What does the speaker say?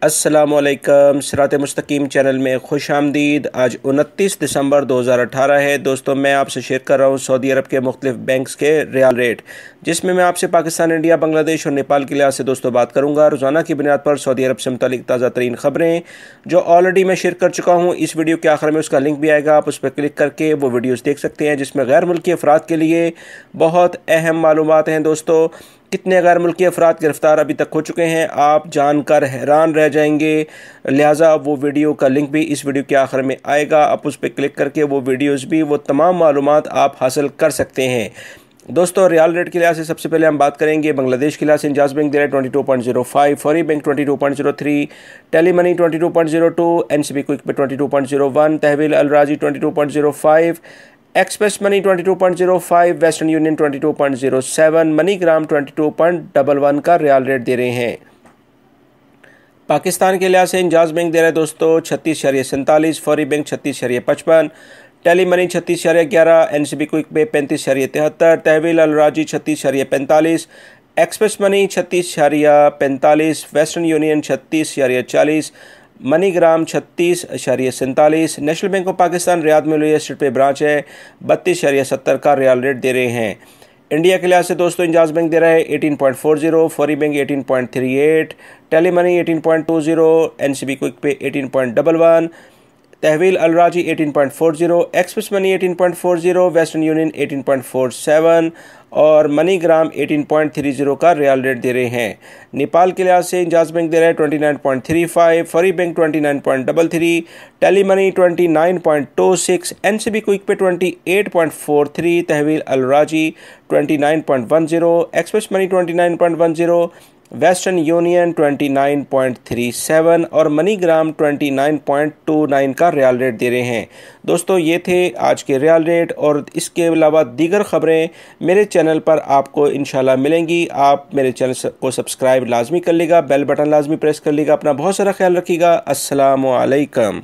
अस्सलामुअलैकुम। सिरात मुस्तकीम चैनल में खुश आमदीद। आज 29 दिसंबर 2018 है। दोस्तों, मैं आपसे शेयर कर रहा हूँ सऊदी अरब के मुख्तलिफ बैंक्स के रियाल रेट, जिसमें मैं आपसे पाकिस्तान, इंडिया, बांग्लादेश और नेपाल के लिहाज से दोस्तों बात करूँगा। रोज़ाना की बुनियाद पर सऊदी अरब से मुतालिक ताज़ा तरीन खबरें जो ऑलरेडी मैं शेयर कर चुका हूँ, इस वीडियो के आखिर में उसका लिंक भी आएगा, आप उस पर क्लिक करके वो वीडियोज़ देख सकते हैं, जिसमें गैर मुल्की अफराद के लिए बहुत अहम मालूमात हैं। दोस्तों, कितने गैर मुल्की अफराद गिरफ्तार अभी तक हो चुके हैं, आप जानकर हैरान रह जाएंगे। लिहाजा वो वीडियो का लिंक भी इस वीडियो के आखिर में आएगा, आप उस पर क्लिक करके वो वीडियोस भी, वो तमाम मालूमात आप हासिल कर सकते हैं। दोस्तों, रियाल रेट के लिहाज से सबसे पहले हम बात करेंगे बांग्लादेश के लिहाज से। इंजाज बैंक दे रहा है 22.05, Fawri bank 22.03, Tele Money 22.02, NCB Quick Pay 22.01, Tahweel अल राजी 22.05, एक्सप्रेस मनी 22.05, वेस्टर्न यूनियन 22.07, मनी ग्राम 22.11 का रियाल रेट दे रहे हैं। पाकिस्तान के लिहाज से इंजाज बैंक दे रहा है दोस्तों 36.47, फौरी bank 36.55, Tele Money 36.11, NCB Quick Pay 35.73, तहवील अल राजी 36.45, Express Money 36.45, Western Union 36.40, MoneyGram 36.47, National Bank of Pakistan Riyadh में लोई स्ट्रीट पे ब्रांच है 32.70 का रियाल रेट दे रहे हैं। इंडिया के लिहाज से दोस्तों इंजाज बैंक दे रहा है 18.40, फौरी bank 18.38, Tele Money 18.20, NCB Quick Pay 18.11, तहवील अल राजी 18.40, एक्सप्रेस मनी 18.40, वेस्टर्न यूनियन 18.47 और मनी ग्राम 18.30 का रियाल रेट दे रहे हैं। नेपाल के लिहाज से इंजाज बैंक दे रहा है 29.35, फौरी bank 29.33, Tele Money 29.26, NCB Quick Pay 28.43, तहवील अल राजी 29.10, एक्सप्रेस मनी 29.10, वेस्टर्न यूनियन 29.37 और मनी ग्राम 29.29 का रियाल रेट दे रहे हैं। दोस्तों, ये थे आज के रियाल रेट और इसके अलावा दीगर ख़बरें मेरे चैनल पर आपको इंशाल्लाह मिलेंगी। आप मेरे चैनल को सब्सक्राइब लाजमी कर लीजिएगा, बेल बटन लाजमी प्रेस कर लीजिएगा। अपना बहुत सारा ख्याल रखिएगा। अस्सलामु अलैकुम।